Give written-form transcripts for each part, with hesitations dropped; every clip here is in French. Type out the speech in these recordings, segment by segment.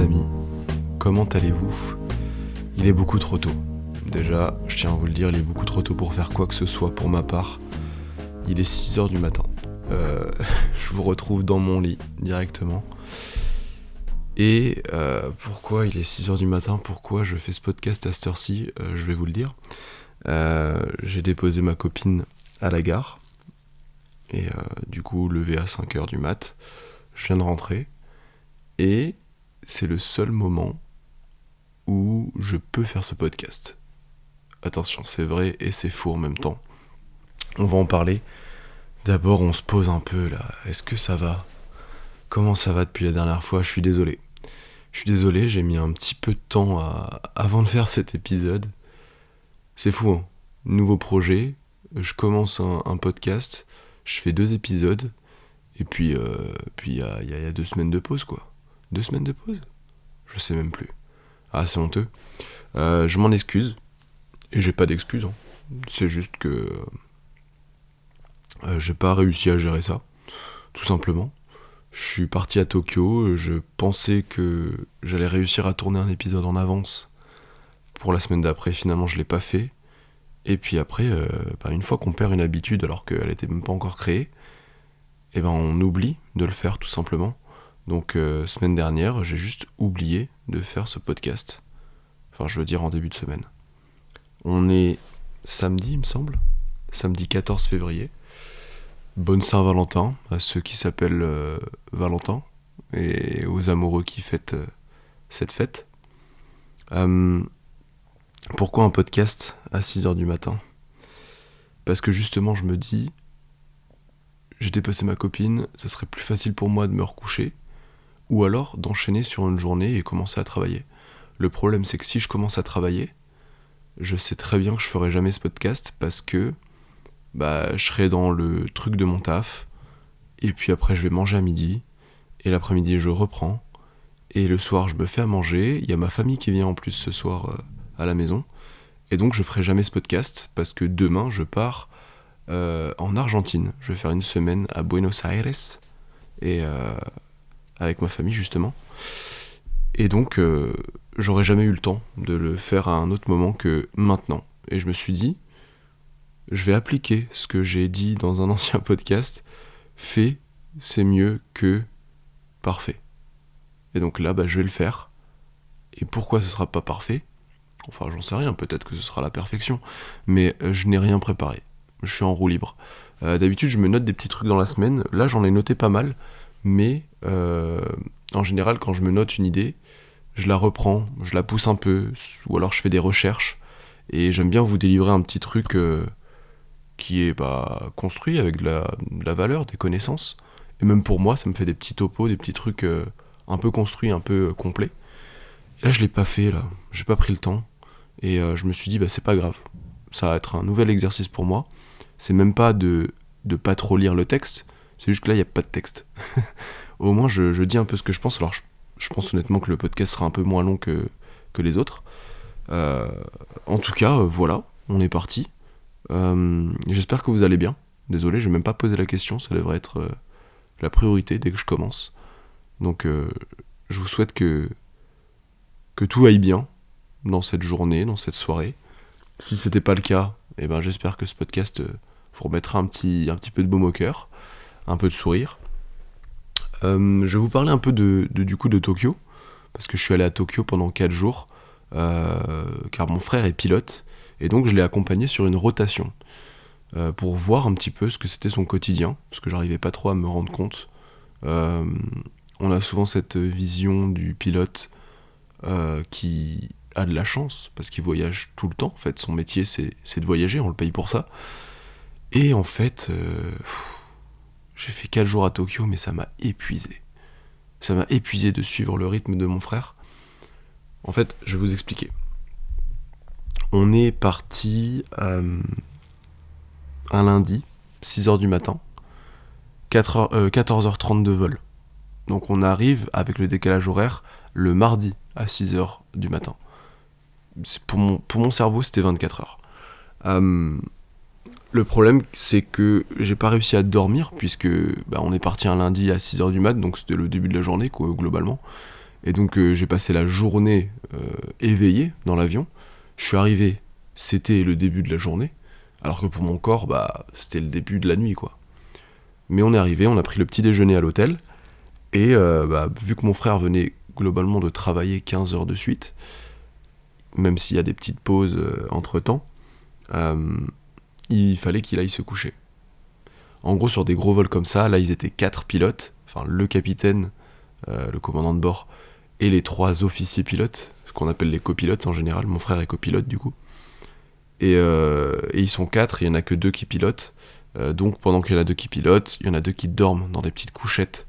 amis, comment allez-vous ? Il est beaucoup trop tôt. Déjà, je tiens à vous le dire, il est beaucoup trop tôt pour faire quoi que ce soit pour ma part. Il est 6h du matin. Je vous retrouve dans mon lit directement. Et pourquoi il est 6h du matin ? Pourquoi je fais ce podcast à cette heure-ci ? Je vais vous le dire. J'ai déposé ma copine à la gare. Et du coup, levé à 5h du mat. Je viens de rentrer. Et c'est le seul moment où je peux faire ce podcast. Attention, c'est vrai et c'est faux en même temps. On va en parler. D'abord, on se pose un peu là. Est-ce que ça va ? Comment ça va depuis la dernière fois ? Je suis désolé, j'ai mis un petit peu de temps avant de faire cet épisode. C'est fou, hein ? Nouveau projet, je commence un podcast, je fais 2 épisodes, et puis il y a 2 semaines de pause, quoi. 2 semaines de pause ? Je sais même plus. Ah, c'est honteux. Je m'en excuse, et j'ai pas d'excuses, hein. C'est juste que j'ai pas réussi à gérer ça, tout simplement. Je suis parti à Tokyo, je pensais que j'allais réussir à tourner un épisode en avance pour la semaine d'après, finalement je l'ai pas fait. Et puis après, une fois qu'on perd une habitude alors qu'elle était même pas encore créée, on oublie de le faire tout simplement. Donc semaine dernière, j'ai juste oublié de faire ce podcast. Enfin, je veux dire en début de semaine. On est samedi, il me semble. Samedi 14 février. Bonne Saint-Valentin à ceux qui s'appellent Valentin et aux amoureux qui fêtent cette fête. Pourquoi un podcast à 6h du matin ? Parce que justement je me dis, j'ai dépassé ma copine, ça serait plus facile pour moi de me recoucher ou alors d'enchaîner sur une journée et commencer à travailler. Le problème c'est que si je commence à travailler, je sais très bien que je ferai jamais ce podcast parce que je serai dans le truc de mon taf, et puis après je vais manger à midi, et l'après-midi je reprends, et le soir je me fais à manger, il y a ma famille qui vient en plus ce soir à la maison, et donc je ferai jamais ce podcast, parce que demain je pars en Argentine, je vais faire une semaine à Buenos Aires, et avec ma famille justement, et donc j'aurais jamais eu le temps de le faire à un autre moment que maintenant, et je me suis dit, je vais appliquer ce que j'ai dit dans un ancien podcast. Fait, c'est mieux que parfait. Et donc là, je vais le faire. Et pourquoi ce sera pas parfait ? Enfin, j'en sais rien, peut-être que ce sera la perfection. Mais je n'ai rien préparé. Je suis en roue libre. D'habitude, je me note des petits trucs dans la semaine. Là, j'en ai noté pas mal. Mais en général, quand je me note une idée, je la reprends, je la pousse un peu. Ou alors je fais des recherches. Et j'aime bien vous délivrer un petit truc qui est construit avec de la valeur, des connaissances. Et même pour moi, ça me fait des petits topos, des petits trucs un peu construits, un peu complets. Et là, je l'ai pas fait, là. J'ai pas pris le temps. Et je me suis dit, c'est pas grave. Ça va être un nouvel exercice pour moi. C'est même pas de pas trop lire le texte. C'est juste que là, il n'y a pas de texte. Au moins, je dis un peu ce que je pense. Alors, je pense honnêtement que le podcast sera un peu moins long que les autres. En tout cas, voilà, on est parti. J'espère que vous allez bien. Désolé, je n'ai même pas posé la question, ça devrait être la priorité dès que je commence. Donc je vous souhaite que tout aille bien dans cette journée, dans cette soirée. Si c'était pas le cas, j'espère que ce podcast vous remettra un petit peu de baume au cœur, un peu de sourire. Je vais vous parler un peu de Tokyo, parce que je suis allé à Tokyo pendant 4 jours, car mon frère est pilote. Et donc je l'ai accompagné sur une rotation pour voir un petit peu ce que c'était son quotidien, parce que j'arrivais pas trop à me rendre compte. On a souvent cette vision du pilote qui a de la chance, parce qu'il voyage tout le temps. En fait, son métier c'est de voyager, on le paye pour ça. Et en fait, j'ai fait 4 jours à Tokyo, mais ça m'a épuisé. Ça m'a épuisé de suivre le rythme de mon frère. En fait, je vais vous expliquer. On est parti un lundi, 6h du matin, 14h30 de vol. Donc on arrive avec le décalage horaire le mardi à 6h du matin. Pour mon cerveau, c'était 24 heures. Le problème, c'est que j'ai pas réussi à dormir, puisque on est parti un lundi à 6h du mat, donc c'était le début de la journée, globalement. Et donc j'ai passé la journée éveillé dans l'avion. Je suis arrivé, c'était le début de la journée, alors que pour mon corps, c'était le début de la nuit, quoi. Mais on est arrivé, on a pris le petit déjeuner à l'hôtel, et vu que mon frère venait globalement de travailler 15 heures de suite, même s'il y a des petites pauses entre-temps, il fallait qu'il aille se coucher. En gros, sur des gros vols comme ça, là, ils étaient 4 pilotes, enfin le capitaine, le commandant de bord, et les 3 officiers pilotes, ce qu'on appelle les copilotes en général. Mon frère est copilote du coup. Et ils sont 4, et il n'y en a que 2 qui pilotent. Donc pendant qu'il y en a 2 qui pilotent, il y en a 2 qui dorment dans des petites couchettes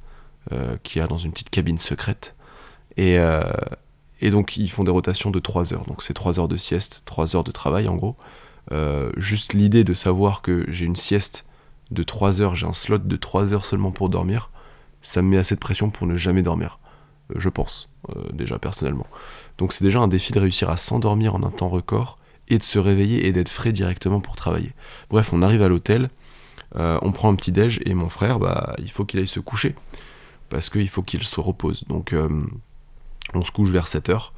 qu'il y a dans une petite cabine secrète. Et donc ils font des rotations de 3 heures. Donc c'est 3 heures de sieste, 3 heures de travail en gros. Juste l'idée de savoir que j'ai une sieste de 3 heures, j'ai un slot de 3 heures seulement pour dormir, ça me met assez de pression pour ne jamais dormir. Je pense, déjà personnellement. Donc c'est déjà un défi de réussir à s'endormir en un temps record et de se réveiller et d'être frais directement pour travailler. Bref, on arrive à l'hôtel, on prend un petit déj et mon frère, il faut qu'il aille se coucher parce qu'il faut qu'il se repose. Donc on se couche vers 7h,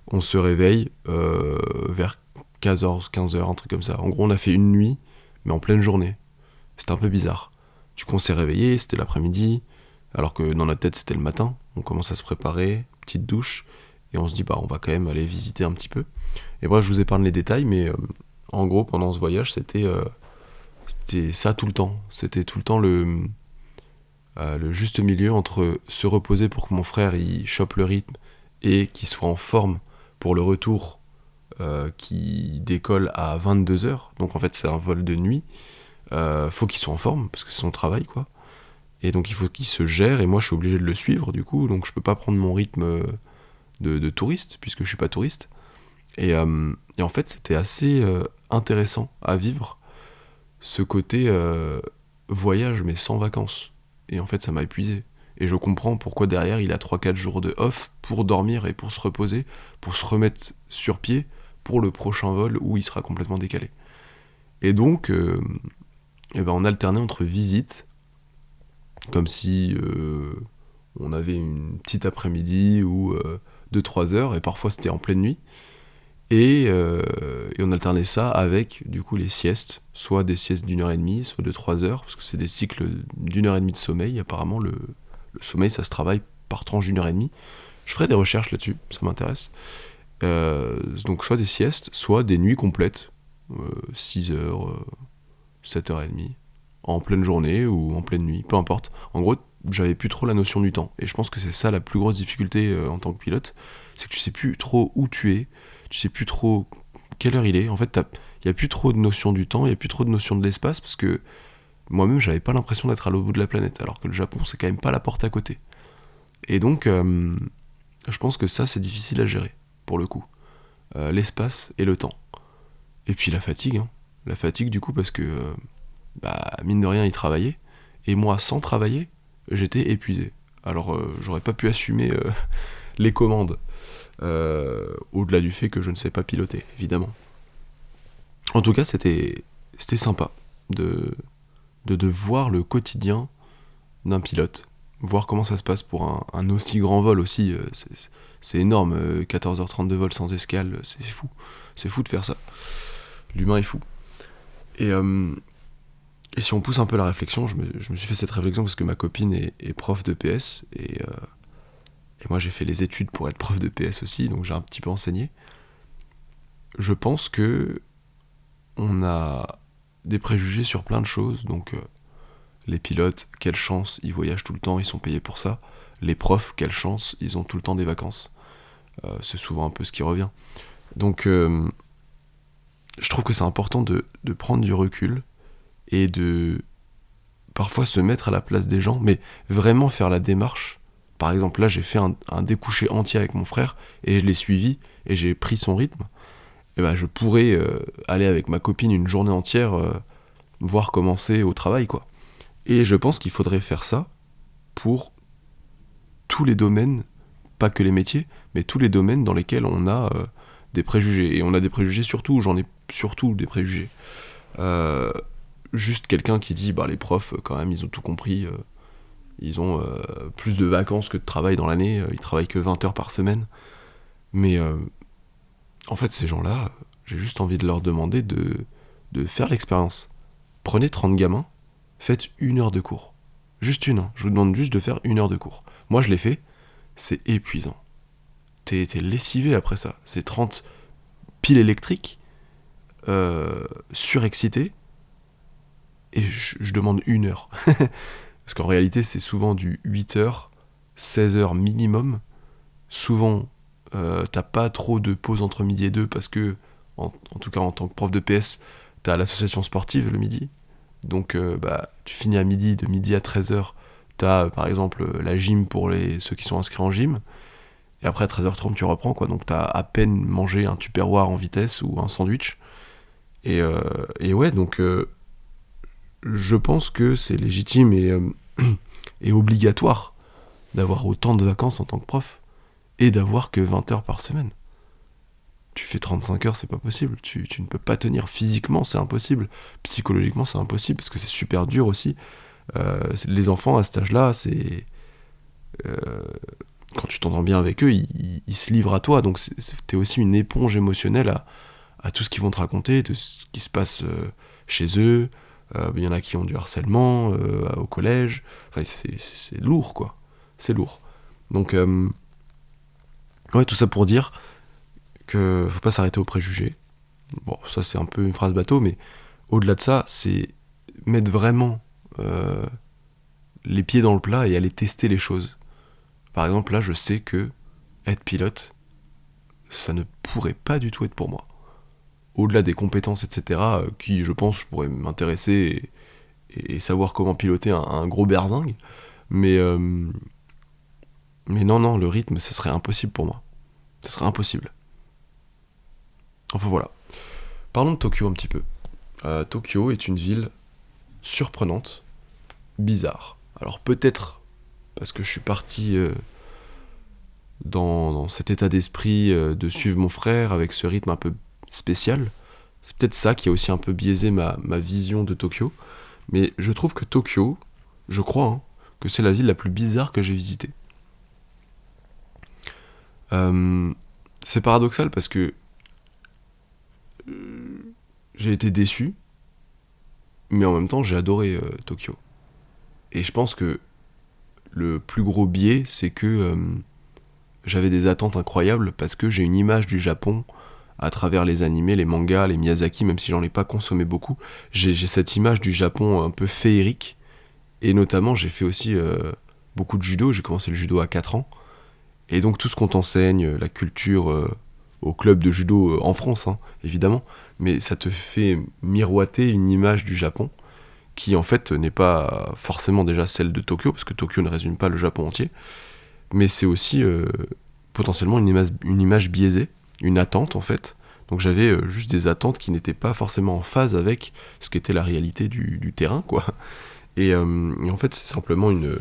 on se réveille vers 15h, un truc comme ça. En gros, on a fait une nuit, mais en pleine journée. C'était un peu bizarre. Du coup, on s'est réveillé, c'était l'après-midi, alors que dans notre tête, c'était le matin. On commence à se préparer, petite douche, et on se dit, on va quand même aller visiter un petit peu. Et bref, je vous épargne les détails, mais en gros, pendant ce voyage, c'était ça tout le temps. C'était tout le temps le juste milieu entre se reposer pour que mon frère il chope le rythme et qu'il soit en forme pour le retour qui décolle à 22h. Donc en fait, c'est un vol de nuit. Faut qu'il soit en forme parce que c'est son travail, quoi. Et donc il faut qu'il se gère, et moi je suis obligé de le suivre du coup, donc je peux pas prendre mon rythme de touriste puisque je suis pas touriste. Et en fait c'était assez intéressant à vivre, ce côté voyage mais sans vacances. Et en fait ça m'a épuisé. Et je comprends pourquoi derrière il a 3-4 jours de off pour dormir et pour se reposer, pour se remettre sur pied pour le prochain vol où il sera complètement décalé. Et donc on alternait entre visites, comme si on avait une petite après-midi ou 2-3 heures, et parfois c'était en pleine nuit, et on alternait ça avec du coup les siestes, soit des siestes d'1h30, soit de 3 heures, parce que c'est des cycles d'1h30 de sommeil. Apparemment le sommeil ça se travaille par tranche d'1h30. Je ferai des recherches là-dessus, ça m'intéresse. Donc soit des siestes, soit des nuits complètes, 6 heures, 7h30, en pleine journée ou en pleine nuit, peu importe. En gros, j'avais plus trop la notion du temps. Et je pense que c'est ça la plus grosse difficulté en tant que pilote, c'est que tu sais plus trop où tu es, tu sais plus trop quelle heure il est. En fait, il y a plus trop de notion du temps, il y a plus trop de notion de l'espace, parce que moi-même, j'avais pas l'impression d'être à l'autre bout de la planète, alors que le Japon, c'est quand même pas la porte à côté. Et donc, je pense que ça, c'est difficile à gérer, pour le coup. L'espace et le temps. Et puis la fatigue, hein. La fatigue, du coup, parce que mine de rien, il travaillait, et moi, sans travailler, j'étais épuisé. Alors, j'aurais pas pu assumer les commandes, au-delà du fait que je ne sais pas piloter, évidemment. En tout cas, c'était sympa de voir le quotidien d'un pilote, voir comment ça se passe pour un aussi grand vol aussi. C'est énorme, 14h30 de vol sans escale, c'est fou de faire ça. L'humain est fou. Et si on pousse un peu la réflexion, je me suis fait cette réflexion parce que ma copine est prof de PS, et moi j'ai fait les études pour être prof de PS aussi, donc j'ai un petit peu enseigné. Je pense que on a des préjugés sur plein de choses, donc les pilotes, quelle chance, ils voyagent tout le temps, ils sont payés pour ça. Les profs, quelle chance, ils ont tout le temps des vacances. C'est souvent un peu ce qui revient. Donc je trouve que c'est important de prendre du recul et de parfois se mettre à la place des gens, mais vraiment faire la démarche. Par exemple, là, j'ai fait un découché entier avec mon frère, et je l'ai suivi, et j'ai pris son rythme. Et je pourrais aller avec ma copine une journée entière, voir commencer au travail, quoi. Et je pense qu'il faudrait faire ça pour tous les domaines, pas que les métiers, mais tous les domaines dans lesquels on a des préjugés. Et on a des préjugés surtout, j'en ai surtout des préjugés. Juste quelqu'un qui dit, les profs, quand même, ils ont tout compris. Ils ont plus de vacances que de travail dans l'année, ils travaillent que 20 heures par semaine. Mais en fait, ces gens-là, j'ai juste envie de leur demander de faire l'expérience. Prenez 30 gamins, faites 1 heure de cours. Juste une, hein. Je vous demande juste de faire 1 heure de cours. Moi, je l'ai fait, c'est épuisant. T'es lessivé après ça. C'est 30 piles électriques, surexcitées, et je demande 1 heure. Parce qu'en réalité, c'est souvent du 8 heures, 16 heures minimum. Souvent, t'as pas trop de pause entre midi et deux parce que, en tout cas en tant que prof de PS, t'as l'association sportive le midi. Donc tu finis à midi, de midi à 13 heures, t'as par exemple la gym pour ceux qui sont inscrits en gym. Et après à 13h30 tu reprends quoi. Donc t'as à peine mangé un tupperware en vitesse ou un sandwich. Et ouais, donc je pense que c'est légitime et obligatoire d'avoir autant de vacances en tant que prof et d'avoir que 20 heures par semaine. Tu fais 35 heures, c'est pas possible. Tu ne peux pas tenir physiquement, c'est impossible. Psychologiquement, c'est impossible parce que c'est super dur aussi. Les enfants à cet âge-là, c'est. Quand tu t'entends bien avec eux, ils se livrent à toi. Donc t'es aussi une éponge émotionnelle à tout ce qu'ils vont te raconter, de ce qui se passe chez eux. Il y en a qui ont du harcèlement au collège. Enfin, c'est lourd, quoi. C'est lourd. Donc, ouais, tout ça pour dire que faut pas s'arrêter aux préjugés. Bon, ça c'est un peu une phrase bateau, mais au-delà de ça, c'est mettre vraiment les pieds dans le plat et aller tester les choses. Par exemple, là, je sais que être pilote, ça ne pourrait pas du tout être pour moi. Au-delà des compétences, etc., qui, je pense, je pourrais m'intéresser et savoir comment piloter un gros berzingue, mais non, le rythme, ce serait impossible pour moi. Ce serait impossible. Enfin voilà. Parlons de Tokyo un petit peu. Tokyo est une ville surprenante, bizarre. Alors peut-être parce que je suis parti dans cet état d'esprit de suivre mon frère avec ce rythme un peu spécial. C'est peut-être ça qui a aussi un peu biaisé ma vision de Tokyo. Mais je trouve que Tokyo, je crois, hein, que c'est la ville la plus bizarre que j'ai visitée. C'est paradoxal parce que j'ai été déçu, mais en même temps j'ai adoré Tokyo. Et je pense que le plus gros biais, c'est que j'avais des attentes incroyables parce que j'ai une image du Japon à travers les animés, les mangas, les Miyazaki, même si j'en ai pas consommé beaucoup. J'ai cette image du Japon un peu féerique. Et notamment, j'ai fait aussi beaucoup de judo. J'ai commencé le judo à 4 ans. Et donc tout ce qu'on t'enseigne, la culture au club de judo en France, hein, évidemment, mais ça te fait miroiter une image du Japon qui en fait n'est pas forcément déjà celle de Tokyo, parce que Tokyo ne résume pas le Japon entier, mais c'est aussi potentiellement une image biaisée, une attente en fait. Donc j'avais juste des attentes qui n'étaient pas forcément en phase avec ce qu'était la réalité du terrain, quoi. Et en fait c'est simplement une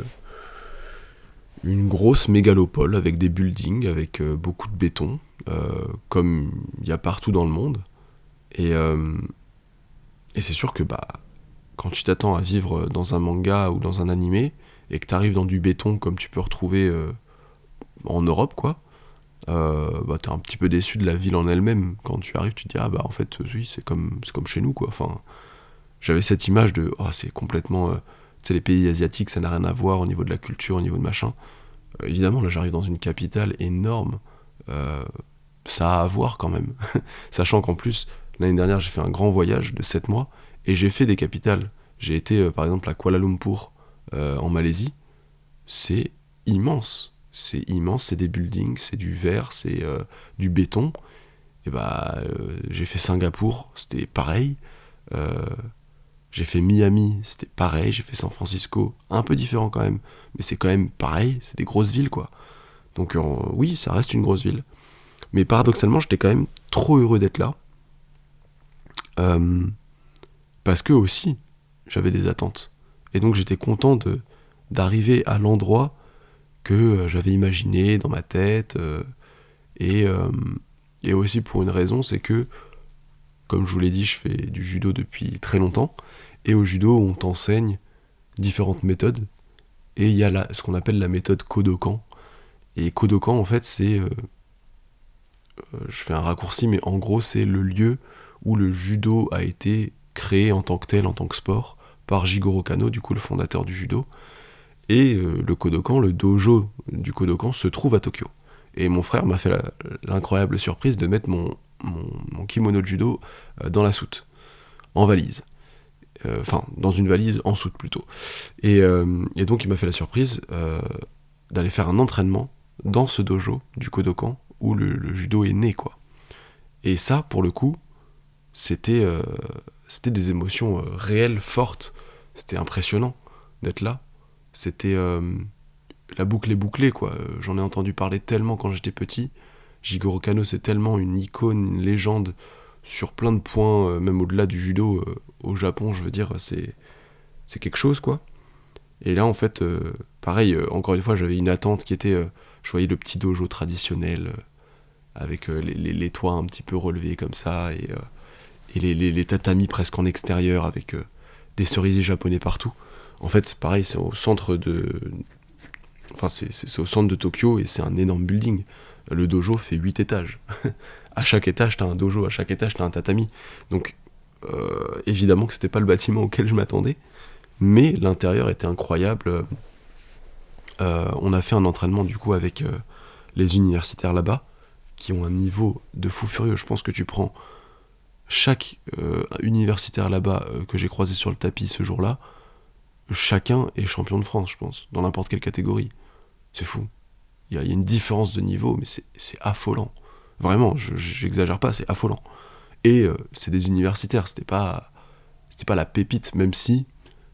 grosse mégalopole avec des buildings, avec beaucoup de béton, comme il y a partout dans le monde. Et c'est sûr que quand tu t'attends à vivre dans un manga ou dans un animé, et que tu arrives dans du béton comme tu peux retrouver en Europe, quoi, t'es un petit peu déçu de la ville en elle-même. Quand tu arrives, tu te dis, en fait, oui, c'est comme chez nous, quoi. Enfin, j'avais cette image de, c'est complètement... tu sais, les pays asiatiques, ça n'a rien à voir au niveau de la culture, au niveau de machin. Évidemment, là, j'arrive dans une capitale énorme. Ça a à voir quand même. Sachant qu'en plus, l'année dernière, j'ai fait un grand voyage de 7 mois, et j'ai fait des capitales. J'ai été, par exemple, à Kuala Lumpur, en Malaisie. C'est immense. C'est immense, c'est des buildings, c'est du verre, c'est du béton. Et j'ai fait Singapour, c'était pareil. J'ai fait Miami, c'était pareil. J'ai fait San Francisco, un peu différent quand même, mais c'est quand même pareil, c'est des grosses villes, quoi. Donc oui, ça reste une grosse ville. Mais paradoxalement, j'étais quand même trop heureux d'être là. Parce que aussi, j'avais des attentes. Et donc j'étais content d'arriver à l'endroit que j'avais imaginé dans ma tête. Et aussi pour une raison, c'est que, comme je vous l'ai dit, je fais du judo depuis très longtemps. Et au judo, on t'enseigne différentes méthodes. et il y a ce qu'on appelle la méthode Kodokan. Et Kodokan, en fait, c'est... je fais un raccourci, mais en gros, c'est le lieu où le judo a été créé en tant que tel, en tant que sport, par Jigoro Kano, du coup le fondateur du judo. Et le Kodokan, le dojo du Kodokan, se trouve à Tokyo. Et mon frère m'a fait l'incroyable surprise de mettre mon kimono de judo dans la soute, en valise. Enfin, dans une valise en soute plutôt. Et donc il m'a fait la surprise d'aller faire un entraînement dans ce dojo du Kodokan où le judo est né, quoi. Et ça, pour le coup, c'était des émotions réelles, fortes. C'était impressionnant d'être là. C'était... la boucle est bouclée, quoi. J'en ai entendu parler tellement quand j'étais petit. Jigoro Kano, c'est tellement une icône, une légende sur plein de points, même au-delà du judo au Japon, je veux dire, c'est quelque chose, quoi. Et là, en fait, pareil, encore une fois, j'avais une attente qui était... je voyais le petit dojo traditionnel, avec les toits un petit peu relevés comme ça, et les tatamis presque en extérieur, avec des cerisiers japonais partout. En fait, pareil, c'est au centre de... Enfin, c'est au centre de Tokyo, et c'est un énorme building. Le dojo fait 8 étages. À chaque étage, t'as un dojo, à chaque étage, t'as un tatami. Donc, évidemment que c'était pas le bâtiment auquel je m'attendais, mais l'intérieur était incroyable. On a fait un entraînement, du coup, avec les universitaires là-bas, qui ont un niveau de fou furieux. Je pense que tu prends chaque universitaire là-bas que j'ai croisé sur le tapis ce jour-là, chacun est champion de France, je pense, dans n'importe quelle catégorie. C'est fou. Il y a une différence de niveau, mais c'est affolant. Vraiment, j'exagère pas, c'est affolant. Et c'est des universitaires, c'était pas la pépite, même si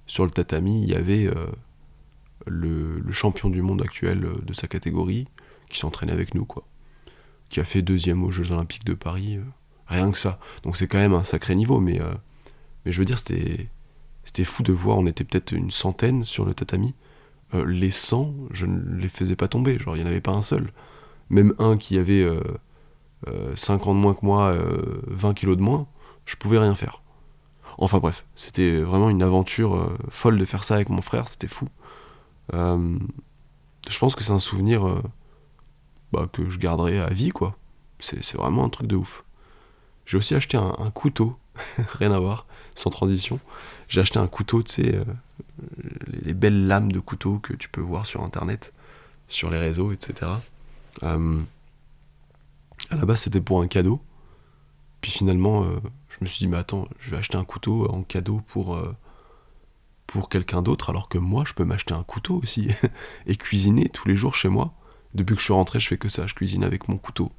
sur le tatami, il y avait le champion du monde actuel de sa catégorie qui s'entraînait avec nous, quoi. Qui a fait 2e aux Jeux Olympiques de Paris, rien que ça. Donc c'est quand même un sacré niveau, mais je veux dire, c'était fou de voir, on était peut-être une centaine sur le tatami. Les 100, je ne les faisais pas tomber, genre il n'y en avait pas un seul. Même un qui avait 5 ans de moins que moi, 20 kilos de moins, je pouvais rien faire. Enfin bref, c'était vraiment une aventure folle de faire ça avec mon frère, c'était fou. Je pense que c'est un souvenir que je garderai à vie, quoi. C'est vraiment un truc de ouf. J'ai aussi acheté un couteau, rien à voir, sans transition. J'ai acheté un couteau, tu sais, les belles lames de couteau que tu peux voir sur internet, sur les réseaux, etc. À la base, c'était pour un cadeau. Puis finalement, je me suis dit, mais attends, je vais acheter un couteau en cadeau pour quelqu'un d'autre, alors que moi, je peux m'acheter un couteau aussi et cuisiner tous les jours chez moi. Depuis que je suis rentré, je fais que ça, je cuisine avec mon couteau.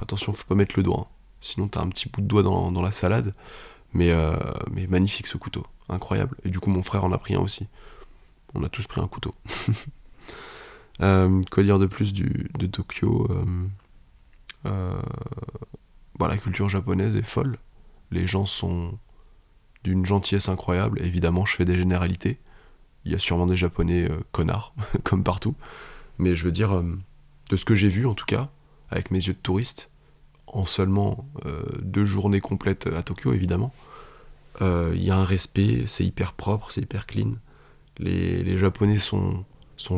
Attention, faut pas mettre le doigt, hein. Sinon t'as un petit bout de doigt dans la salade. Mais magnifique ce couteau, incroyable. Et du coup, mon frère en a pris un aussi. On a tous pris un couteau. Quoi dire de plus de Tokyo la culture japonaise est folle. Les gens sont d'une gentillesse incroyable. Évidemment, je fais des généralités. Il y a sûrement des Japonais connards, comme partout. Mais je veux dire, de ce que j'ai vu en tout cas, avec mes yeux de touriste, en seulement 2 journées complètes à Tokyo, évidemment, il y a un respect, c'est hyper propre, c'est hyper clean. Les Japonais sont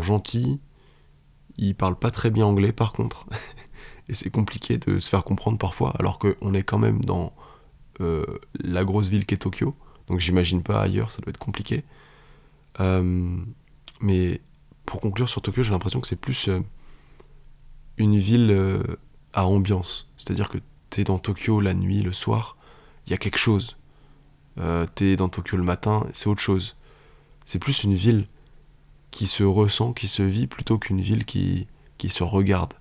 gentils, ils parlent pas très bien anglais par contre, et c'est compliqué de se faire comprendre parfois, alors qu'on est quand même dans la grosse ville qu'est Tokyo, donc j'imagine pas ailleurs, ça doit être compliqué. Mais pour conclure sur Tokyo, j'ai l'impression que c'est plus une ville à ambiance, c'est-à-dire que t'es dans Tokyo la nuit, le soir, il y a quelque chose. T'es dans Tokyo le matin, c'est autre chose. C'est plus une ville qui se ressent, qui se vit, plutôt qu'une ville qui se regarde.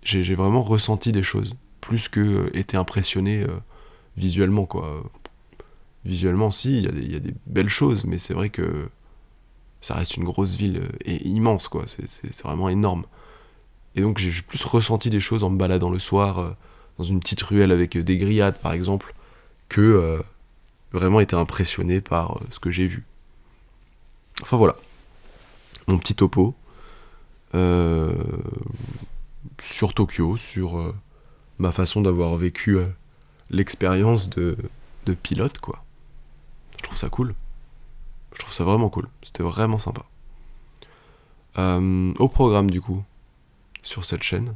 J'ai vraiment ressenti des choses, plus que été impressionné visuellement, quoi. Visuellement, si, il y a des belles choses, mais c'est vrai que ça reste une grosse ville et immense, quoi. C'est vraiment énorme. Et donc j'ai plus ressenti des choses en me baladant le soir, dans une petite ruelle avec des grillades, par exemple, que vraiment été impressionné par ce que j'ai vu. Enfin voilà, mon petit topo sur Tokyo, sur ma façon d'avoir vécu l'expérience de pilote, quoi. Je trouve ça cool. Je trouve ça vraiment cool. C'était vraiment sympa. Au programme du coup, sur cette chaîne.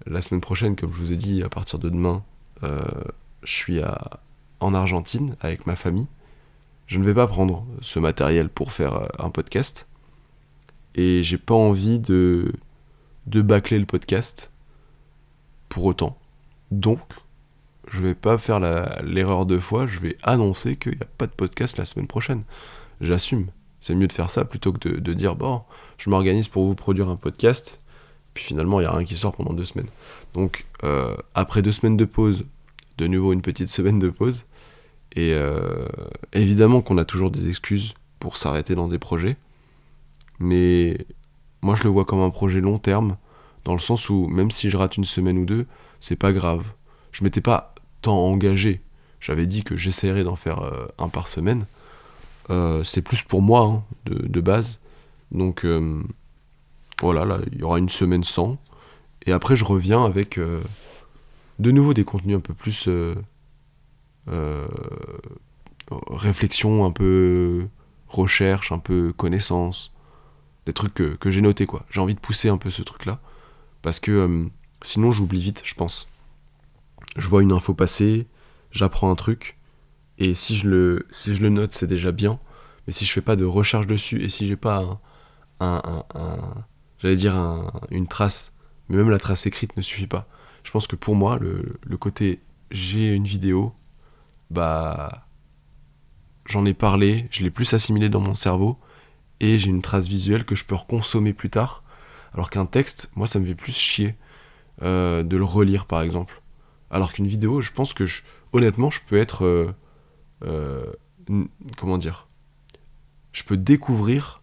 La semaine prochaine, comme je vous ai dit, à partir de demain, je suis en Argentine avec ma famille. Je ne vais pas prendre ce matériel pour faire un podcast. Et j'ai pas envie de bâcler le podcast pour autant. Donc, je vais pas faire l'erreur de fois, je vais annoncer qu'il n'y a pas de podcast la semaine prochaine. J'assume. C'est mieux de faire ça plutôt que de dire, bon, je m'organise pour vous produire un podcast, puis finalement, il n'y a rien qui sort pendant 2 semaines. Donc, après 2 semaines de pause, de nouveau une petite semaine de pause, et évidemment qu'on a toujours des excuses pour s'arrêter dans des projets, mais moi je le vois comme un projet long terme, dans le sens où même si je rate une semaine ou deux, c'est pas grave. Je m'étais pas tant engagé, j'avais dit que j'essaierais d'en faire un par semaine. C'est plus pour moi hein, de base, donc voilà, là il y aura une semaine sans, et après je reviens avec de nouveau des contenus un peu plus euh, réflexion, un peu recherche, un peu connaissance, des trucs que j'ai notés quoi. J'ai envie de pousser un peu ce truc là, parce que sinon j'oublie vite, je pense. Je vois une info passer, j'apprends un truc, et si je le note c'est déjà bien, mais si je fais pas de recherche dessus, et si j'ai pas j'allais dire une trace, mais même la trace écrite ne suffit pas. Je pense que pour moi, le côté j'ai une vidéo, bah j'en ai parlé, je l'ai plus assimilé dans mon cerveau, et j'ai une trace visuelle que je peux reconsommer plus tard. Alors qu'un texte, moi ça me fait plus chier de le relire par exemple. Alors qu'une vidéo, je pense que honnêtement, je peux être euh, comment dire, je peux découvrir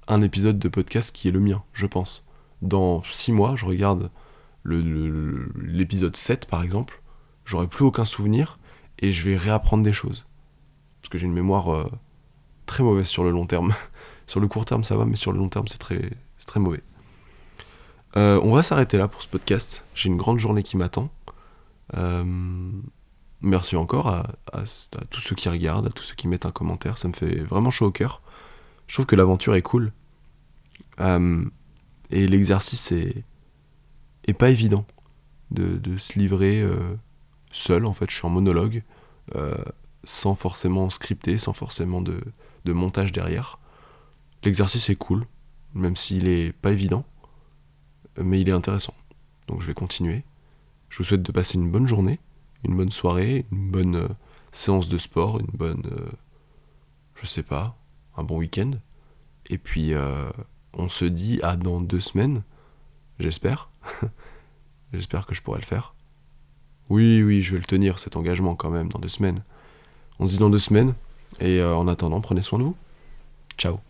un épisode de podcast qui est le mien, je pense. Dans 6 mois, je regarde l'épisode 7 par exemple, j'aurai plus aucun souvenir et je vais réapprendre des choses. Parce que j'ai une mémoire très mauvaise sur le long terme. Sur le court terme ça va, mais sur le long terme c'est très mauvais. On va s'arrêter là pour ce podcast. J'ai une grande journée qui m'attend. Merci encore à tous ceux qui regardent, à tous ceux qui mettent un commentaire. Ça me fait vraiment chaud au cœur. Je trouve que l'aventure est cool. Et l'exercice est pas évident de se livrer seul. En fait, je suis en monologue, sans forcément scripter, sans forcément de montage derrière. L'exercice est cool, même s'il est pas évident, mais il est intéressant. Donc je vais continuer. Je vous souhaite de passer une bonne journée, une bonne soirée, une bonne séance de sport, une bonne, je sais pas, un bon week-end. Et puis on se dit à dans 2 semaines, j'espère. J'espère que je pourrai le faire. Oui, je vais le tenir cet engagement quand même dans 2 semaines. On se dit dans 2 semaines, et en attendant, prenez soin de vous. Ciao.